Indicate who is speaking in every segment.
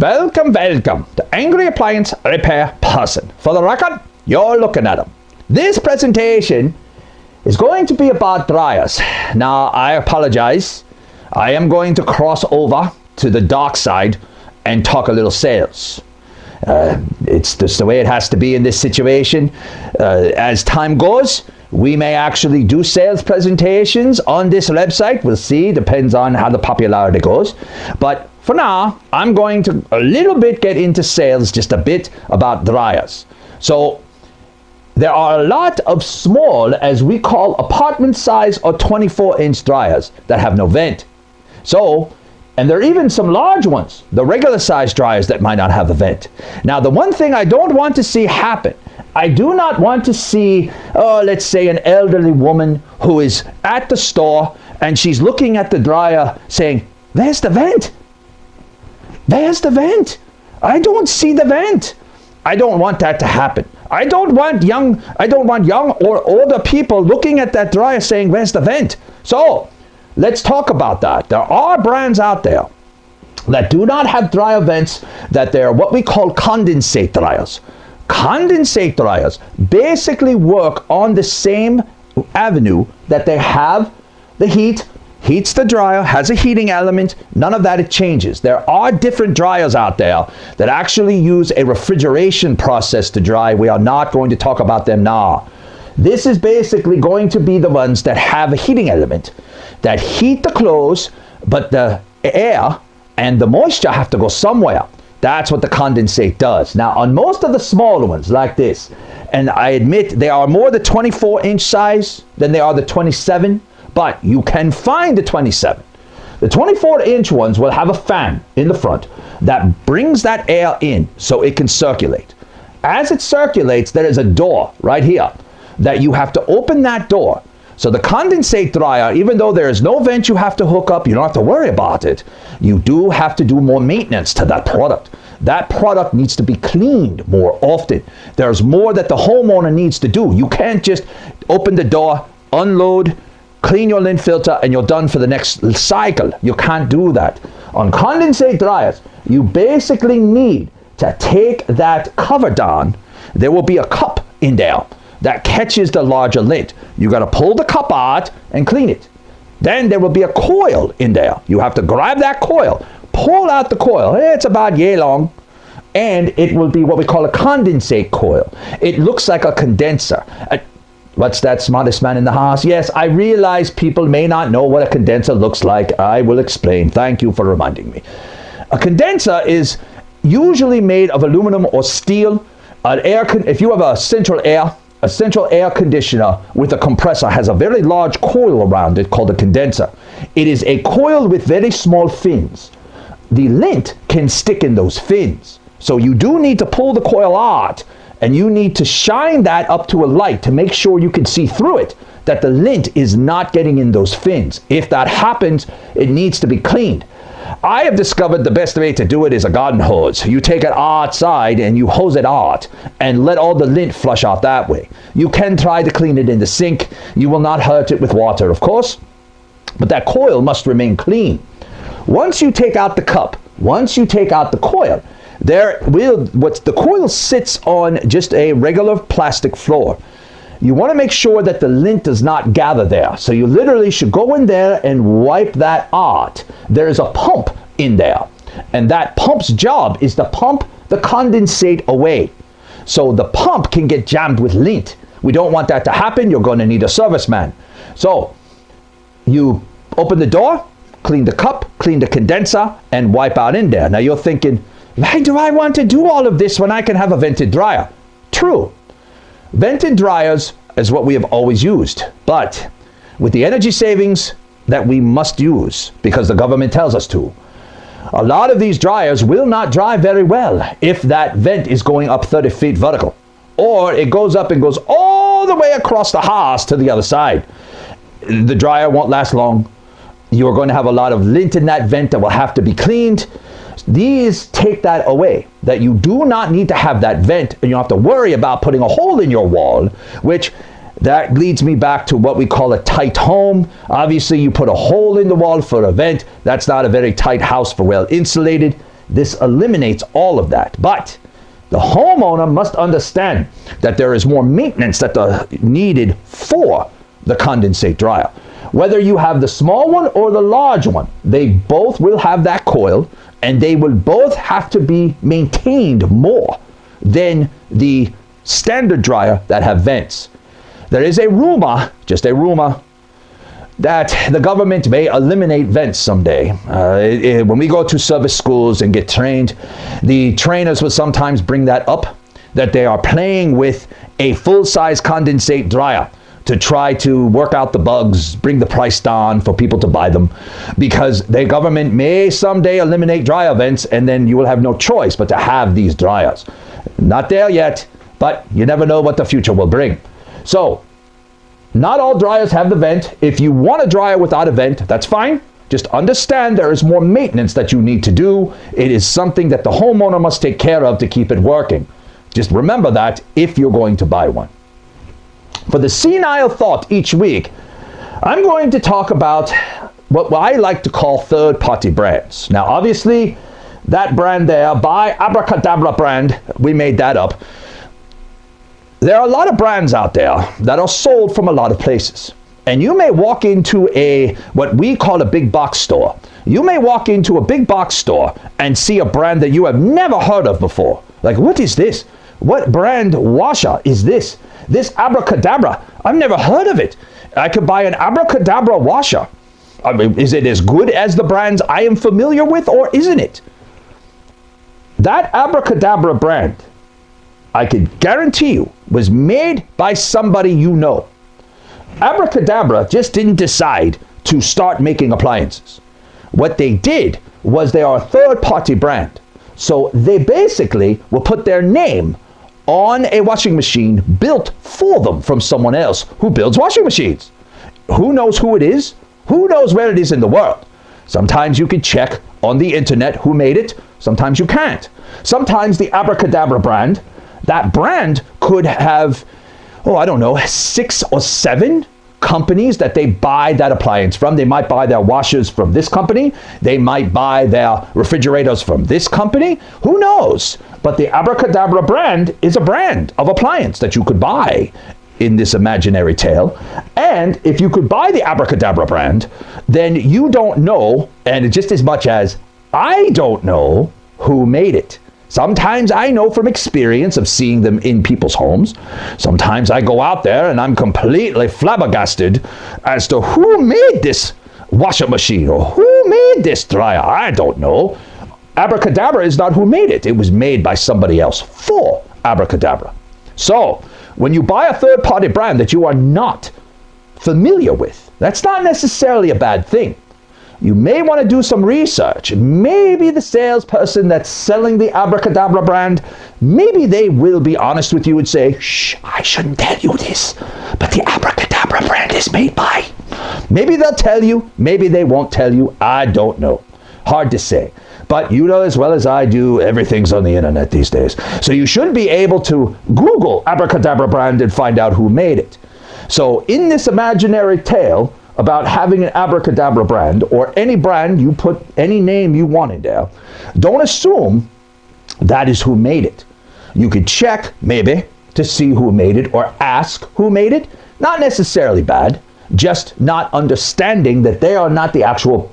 Speaker 1: Welcome to Angry Appliance Repair Person. For the record, you're looking at them. This presentation is going to be about dryers. Now, I apologize. I am going to cross over to the dark side and talk a little sales. It's just the way it has to be in this situation. As time goes, we may actually do sales presentations on this website. We'll see. Depends on how the popularity goes. But for now, I'm going to a little bit get into sales, just a bit about dryers. So there are a lot of small, as we call apartment size or 24-inch dryers that have no vent. So, and there are even some large ones, the regular size dryers that might not have a vent. Now, the one thing I don't want to see happen, I do not want to see, let's say an elderly woman who is at the store and she's looking at the dryer saying, "There's the vent. There's the vent. I don't see the vent." I don't want that to happen. I don't want young or older people looking at that dryer saying, "Where's the vent?" So, let's talk about that. There are brands out there that do not have dryer vents, that they're what we call condensate dryers. Condensate dryers basically work on the same avenue that they have the heats the dryer, has a heating element, none of that it changes. There are different dryers out there that actually use a refrigeration process to dry. We are not going to talk about them now. This is basically going to be the ones that have a heating element, that heat the clothes, but the air and the moisture have to go somewhere. That's what the condensate does. Now, on most of the smaller ones like this, and I admit they are more the 24-inch size than they are the 27, but you can find the 27. The 24-inch ones will have a fan in the front that brings that air in so it can circulate. As it circulates, there is a door right here that you have to open that door. So the condensate dryer, even though there is no vent you have to hook up, you don't have to worry about it. You do have to do more maintenance to that product. That product needs to be cleaned more often. There's more that the homeowner needs to do. You can't just open the door, unload, clean your lint filter, and you're done for the next cycle. You can't do that. On condensate dryers, you basically need to take that cover down. There will be a cup in there that catches the larger lint. You got to pull the cup out and clean it. Then there will be a coil in there. You have to grab that coil, pull out the coil. It's about yay long, and it will be what we call a condensate coil. It looks like a condenser. What's that, smartest man in the house? Yes, I realize people may not know what a condenser looks like. I will explain. Thank you for reminding me. A condenser is usually made of aluminum or steel. If you have a central air conditioner with a compressor has a very large coil around it called a condenser. It is a coil with very small fins. The lint can stick in those fins. So you do need to pull the coil out, and you need to shine that up to a light to make sure you can see through it, that the lint is not getting in those fins. If that happens, it needs to be cleaned. I have discovered the best way to do it is a garden hose. You take it outside and you hose it out and let all the lint flush out that way. You can try to clean it in the sink. You will not hurt it with water, of course, but that coil must remain clean. Once you take out the cup, once you take out the coil, the coil sits on just a regular plastic floor. You want to make sure that the lint does not gather there. So you literally should go in there and wipe that out. There is a pump in there, and that pump's job is to pump the condensate away. So the pump can get jammed with lint. We don't want that to happen. You're going to need a serviceman. So you open the door, clean the cup, clean the condenser, and wipe out in there. Now you're thinking, why do I want to do all of this when I can have a vented dryer? True. Vented dryers is what we have always used. But with the energy savings that we must use, because the government tells us to, a lot of these dryers will not dry very well if that vent is going up 30 feet vertical. Or it goes up and goes all the way across the house to the other side. The dryer won't last long. You're going to have a lot of lint in that vent that will have to be cleaned. These take that away, that you do not need to have that vent, and you don't have to worry about putting a hole in your wall, which that leads me back to what we call a tight home. Obviously, you put a hole in the wall for a vent. That's not a very tight house for well insulated. this eliminates all of that. But the homeowner must understand that there is more maintenance that are needed for the condensate dryer. Whether you have the small one or the large one, they both will have that coil, and they will both have to be maintained more than the standard dryer that have vents. There is a rumor, just a rumor, that the government may eliminate vents someday. When we go to service schools and get trained, the trainers will sometimes bring that up, that they are playing with a full-size condensate dryer to try to work out the bugs, bring the price down for people to buy them, because the government may someday eliminate dryer vents, and then you will have no choice but to have these dryers. Not there yet, but you never know what the future will bring. So, not all dryers have the vent. If you want a dryer without a vent, that's fine. Just understand there is more maintenance that you need to do. It is something that the homeowner must take care of to keep it working. Just remember that if you're going to buy one. For the senile thought each week, I'm going to talk about what I like to call third-party brands. Now, obviously, that brand there, by Abracadabra brand, we made that up. There are a lot of brands out there that are sold from a lot of places. And you may walk into what we call a big box store. You may walk into a big box store and see a brand that you have never heard of before. Like, what is this? What brand washer is this? This Abracadabra, I've never heard of it. I could buy an Abracadabra washer. I mean, is it as good as the brands I am familiar with, or isn't it? That Abracadabra brand, I could guarantee you, was made by somebody you know. Abracadabra just didn't decide to start making appliances. What they did was they are a third-party brand. So they basically will put their name on a washing machine built for them from someone else who builds washing machines. Who knows who it is? Who knows where it is in the world? Sometimes you can check on the internet who made it. Sometimes you can't. Sometimes the Abracadabra brand, that brand could have, 6 or 7 companies that they buy that appliance from. They might buy their washers from this company. They might buy their refrigerators from this company. Who knows? But the Abracadabra brand is a brand of appliance that you could buy in this imaginary tale. And if you could buy the Abracadabra brand, then you don't know, and just as much as I don't know, who made it. Sometimes I know from experience of seeing them in people's homes. Sometimes I go out there and I'm completely flabbergasted as to who made this washing machine or who made this dryer. I don't know. Abracadabra is not who made it. It was made by somebody else for Abracadabra. So, when you buy a third-party brand that you are not familiar with, that's not necessarily a bad thing. You may want to do some research. Maybe the salesperson that's selling the Abracadabra brand, maybe they will be honest with you and say, shh, I shouldn't tell you this, but the Abracadabra brand is made by. Maybe they'll tell you, maybe they won't tell you. I don't know. Hard to say. But you know as well as I do, everything's on the internet these days. So you should be able to Google Abracadabra brand and find out who made it. So in this imaginary tale about having an Abracadabra brand, or any brand, you put any name you want in there, don't assume that is who made it. You could check, maybe, to see who made it, or ask who made it. Not necessarily bad, just not understanding that they are not the actual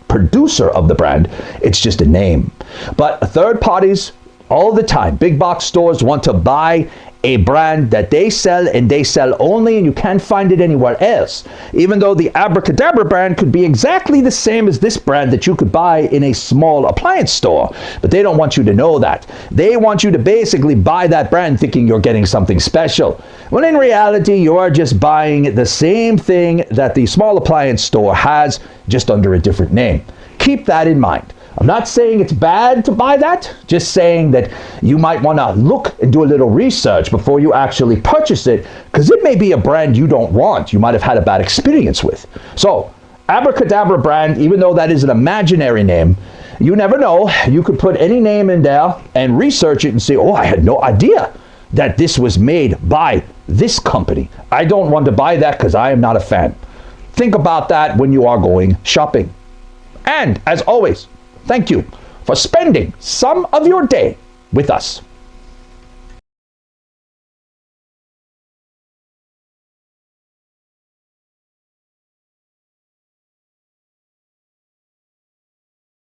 Speaker 1: producer of the brand. It's just a name. But third parties, all the time, big box stores want to buy a brand that they sell, and they sell only, and you can't find it anywhere else. Even though the Abracadabra brand could be exactly the same as this brand that you could buy in a small appliance store. But they don't want you to know that. They want you to basically buy that brand thinking you're getting something special. When in reality, you are just buying the same thing that the small appliance store has, just under a different name. Keep that in mind. I'm not saying it's bad to buy that, just saying that you might want to look and do a little research before you actually purchase it, because it may be a brand you don't want, you might have had a bad experience with. So, Abracadabra brand, even though that is an imaginary name, you never know. You could put any name in there and research it and say, oh, I had no idea that this was made by this company. I don't want to buy that because I am not a fan. Think about that when you are going shopping. And, as always, thank you for spending some of your day with us.